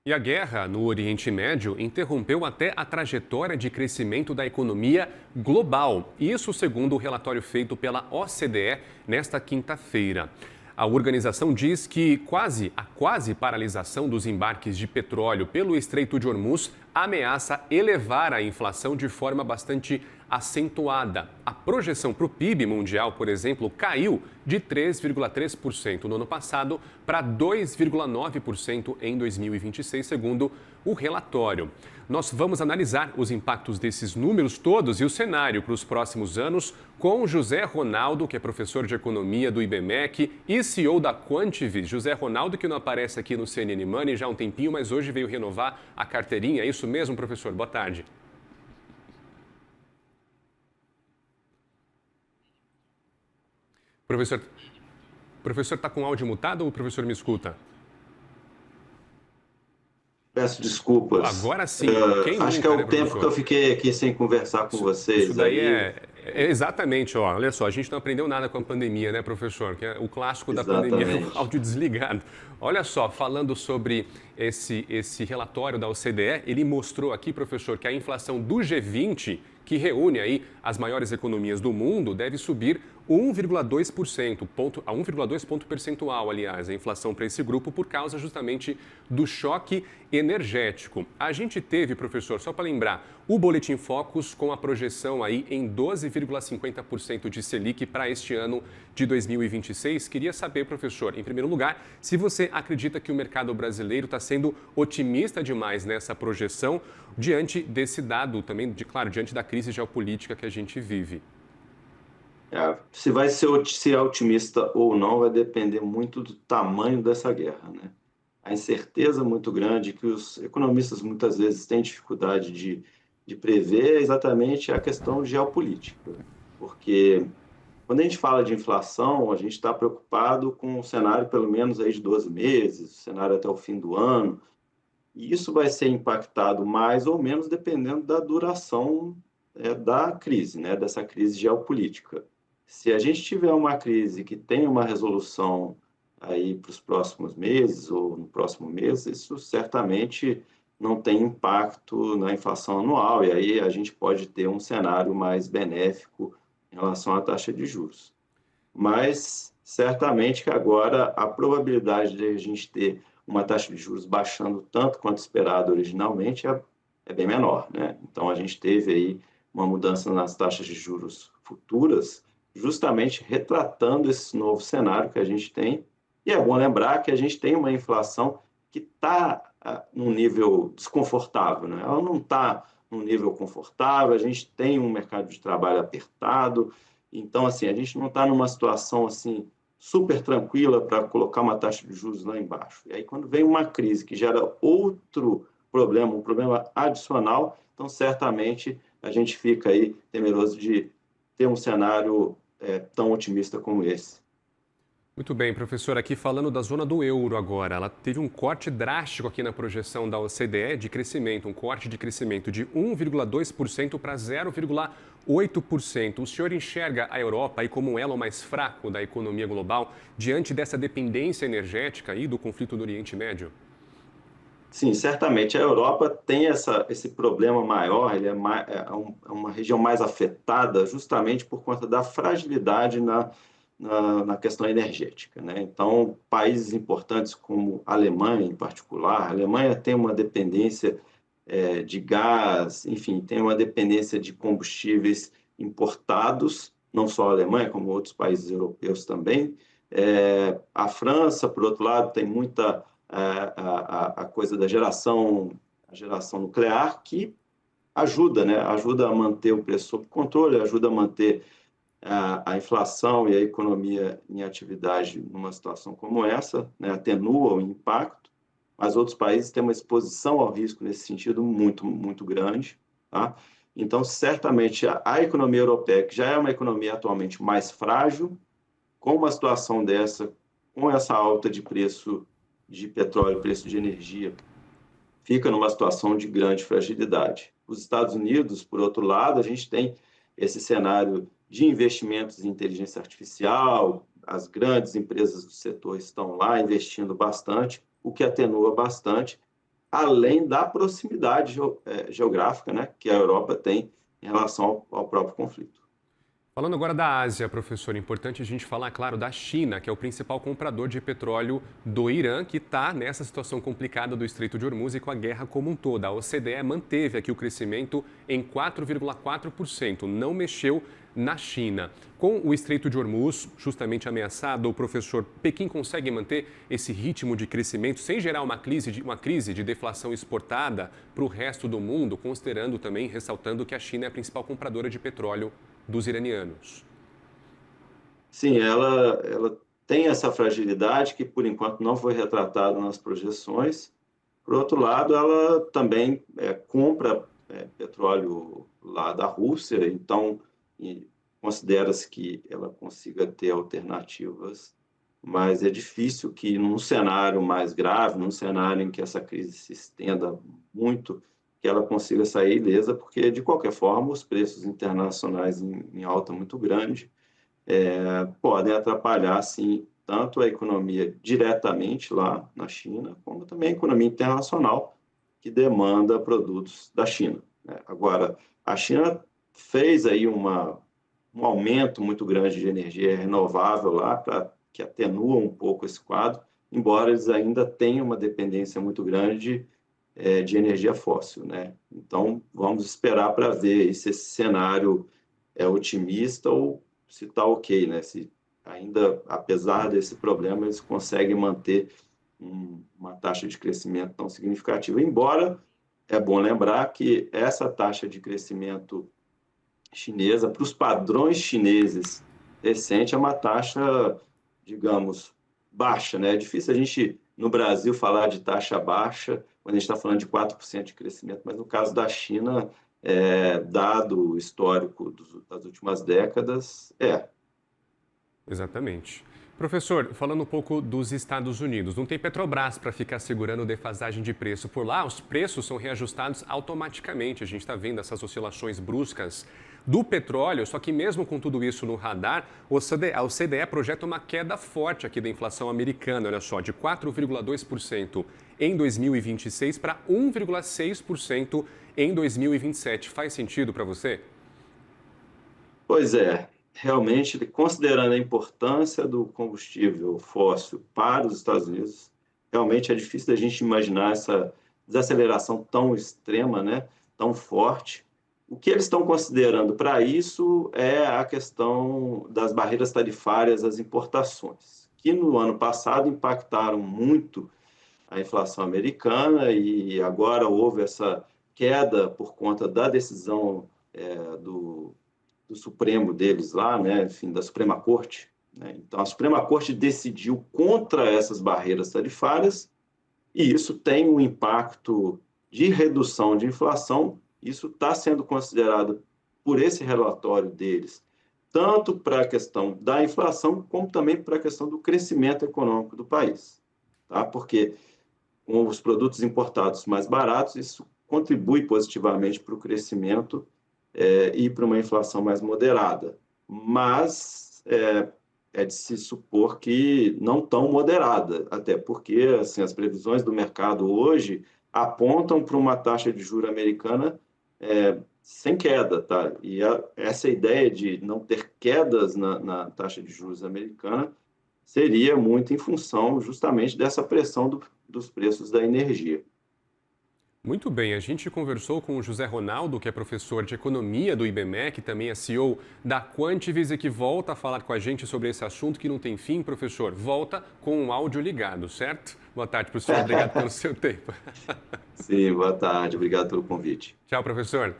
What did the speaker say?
E a guerra no Oriente Médio interrompeu até a trajetória de crescimento da economia global. Isso segundo o relatório feito pela OCDE nesta quinta-feira. A organização diz que a quase paralisação dos embarques de petróleo pelo Estreito de Hormuz ameaça elevar a inflação de forma bastante acentuada. A projeção para o PIB mundial, por exemplo, caiu de 3,3% no ano passado para 2,9% em 2026, segundo o relatório. Nós vamos analisar os impactos desses números todos e o cenário para os próximos anos com José Ronaldo, que é professor de economia do IBMEC e CEO da Quantivis. José Ronaldo, que não aparece aqui no CNN Money já há um tempinho, mas hoje veio renovar a carteirinha. É isso mesmo, professor? Boa tarde. Professor, professor está com áudio mutado ou o professor me escuta? Peço desculpas. Agora sim. Quem Acho que é nunca, né, o tempo que eu professor? fiquei aqui sem conversar com Isso vocês. daí Aí, é exatamente, ó. Olha só, a gente não aprendeu nada com a pandemia, né, professor? Que é o clássico da pandemia é o exatamente. áudio desligado. Olha só, falando sobre esse relatório da OCDE, ele mostrou aqui, professor, que a inflação do G20, que reúne aí as maiores economias do mundo, deve subir 1,2%, a 1,2 ponto percentual, aliás, a inflação para esse grupo por causa justamente do choque energético. A gente teve, professor, só para lembrar, o Boletim Focus com a projeção aí em 12,50% de Selic para este ano de 2026. Queria saber, professor, em primeiro lugar, se você acredita que o mercado brasileiro está sendo otimista demais nessa projeção diante desse dado também, claro, diante da crise geopolítica que a gente vive. Se vai ser otimista ou não vai depender muito do tamanho dessa guerra, né? A incerteza muito grande que os economistas muitas vezes têm dificuldade de prever é exatamente a questão geopolítica, porque quando a gente fala de inflação, a gente está preocupado com um cenário pelo menos aí de 12 meses, cenário até o fim do ano, e isso vai ser impactado mais ou menos dependendo da duração da crise, né, dessa crise geopolítica. Se a gente tiver uma crise que tem uma resolução aí para os próximos meses ou no próximo mês, isso certamente não tem impacto na inflação anual, e aí a gente pode ter um cenário mais benéfico em relação à taxa de juros. Mas certamente que agora a probabilidade de a gente ter uma taxa de juros baixando tanto quanto esperado originalmente é bem menor, né? Então a gente teve aí uma mudança nas taxas de juros futuras, justamente retratando esse novo cenário que a gente tem. E é bom lembrar que a gente tem uma inflação que está num nível desconfortável, né? Ela não está num nível confortável, a gente tem um mercado de trabalho apertado, então, assim, a gente não está numa situação assim super tranquila para colocar uma taxa de juros lá embaixo. E aí, quando vem uma crise que gera outro problema, um problema adicional, então certamente a gente fica aí temeroso de ter um cenário tão otimista como esse. Muito bem, professor. Aqui falando da zona do euro agora, ela teve um corte drástico aqui na projeção da OCDE de crescimento, um corte de crescimento de 1,2% para 0,8%. O senhor enxerga a Europa aí como um elo mais fraco da economia global diante dessa dependência energética aí do conflito do Oriente Médio? Sim, certamente a Europa tem esse problema maior, ele é uma região mais afetada justamente por conta da fragilidade na questão energética, né? Então, países importantes como a Alemanha, em particular, a Alemanha tem uma dependência de gás, enfim, tem uma dependência de combustíveis importados, não só a Alemanha, como outros países europeus também. A França, por outro lado, tem muita a coisa da a geração nuclear, que ajuda, né? Ajuda a manter o preço sob controle, ajuda a manter a inflação e a economia em atividade numa situação como essa, né? Atenua o impacto, mas outros países têm uma exposição ao risco nesse sentido muito, muito grande, tá? Então, certamente, a economia europeia, que já é uma economia atualmente mais frágil, com uma situação dessa, com essa alta de preço de petróleo, preço de energia, fica numa situação de grande fragilidade. Os Estados Unidos, por outro lado, a gente tem esse cenário de investimentos em inteligência artificial, as grandes empresas do setor estão lá investindo bastante, o que atenua bastante além da proximidade geográfica, né, que a Europa tem em relação ao próprio conflito. Falando agora da Ásia, professor, é importante a gente falar, claro, da China, que é o principal comprador de petróleo do Irã, que está nessa situação complicada do Estreito de Hormuz e com a guerra como um todo. A OCDE manteve aqui o crescimento em 4,4%, não mexeu na China. Com o Estreito de Hormuz justamente ameaçado, o professor, Pequim consegue manter esse ritmo de crescimento sem gerar uma crise de deflação exportada para o resto do mundo, considerando também, ressaltando que a China é a principal compradora de petróleo dos iranianos? Sim, ela tem essa fragilidade que, por enquanto, não foi retratada nas projeções. Por outro lado, ela também compra petróleo lá da Rússia, então considera-se que ela consiga ter alternativas, mas é difícil que, num cenário mais grave, num cenário em que essa crise se estenda muito, que ela consiga sair ilesa, porque, de qualquer forma, os preços internacionais em alta muito grande podem atrapalhar, sim, tanto a economia diretamente lá na China, como também a economia internacional, que demanda produtos da China, né? Agora, a China fez aí um aumento muito grande de energia renovável lá, que atenua um pouco esse quadro, embora eles ainda tenham uma dependência muito grande de energia fóssil, né? Então, vamos esperar para ver se esse cenário é otimista ou se está ok, né? Se ainda, apesar desse problema, eles conseguem manter uma taxa de crescimento tão significativa. Embora é bom lembrar que essa taxa de crescimento chinesa, para os padrões chineses recente, é uma taxa, digamos, baixa, né? É difícil a gente, no Brasil, falar de taxa baixa quando a gente está falando de 4% de crescimento, mas no caso da China, dado o histórico das últimas décadas, Exatamente. Professor, falando um pouco dos Estados Unidos, não tem Petrobras para ficar segurando defasagem de preço. Por lá, os preços são reajustados automaticamente. A gente está vendo essas oscilações bruscas do petróleo, só que mesmo com tudo isso no radar, a OCDE projeta uma queda forte aqui da inflação americana, olha só, de 4,2% em 2026 para 1,6% em 2027. Faz sentido para você? Pois é, realmente, considerando a importância do combustível fóssil para os Estados Unidos, realmente é difícil da gente imaginar essa desaceleração tão extrema, né, tão forte. O que eles estão considerando para isso é a questão das barreiras tarifárias às importações, que no ano passado impactaram muito a inflação americana e agora houve essa queda por conta da decisão do Supremo deles lá, né, enfim, da Suprema Corte, né? Então, a Suprema Corte decidiu contra essas barreiras tarifárias e isso tem um impacto de redução de inflação. Isso está sendo considerado por esse relatório deles, tanto para a questão da inflação, como também para a questão do crescimento econômico do país, tá? Porque com os produtos importados mais baratos, isso contribui positivamente para o crescimento e para uma inflação mais moderada. Mas é de se supor que não tão moderada, até porque assim, as previsões do mercado hoje apontam para uma taxa de juros americana sem queda, tá? E essa ideia de não ter quedas na taxa de juros americana seria muito em função justamente dessa pressão dos preços da energia. Muito bem, a gente conversou com o José Ronaldo, que é professor de economia do IBMEC, também é CEO da Quantivis e que volta a falar com a gente sobre esse assunto que não tem fim. Professor, volta com o áudio ligado, certo? Boa tarde, professor. Obrigado pelo seu tempo. Sim, boa tarde. Obrigado pelo convite. Tchau, professor.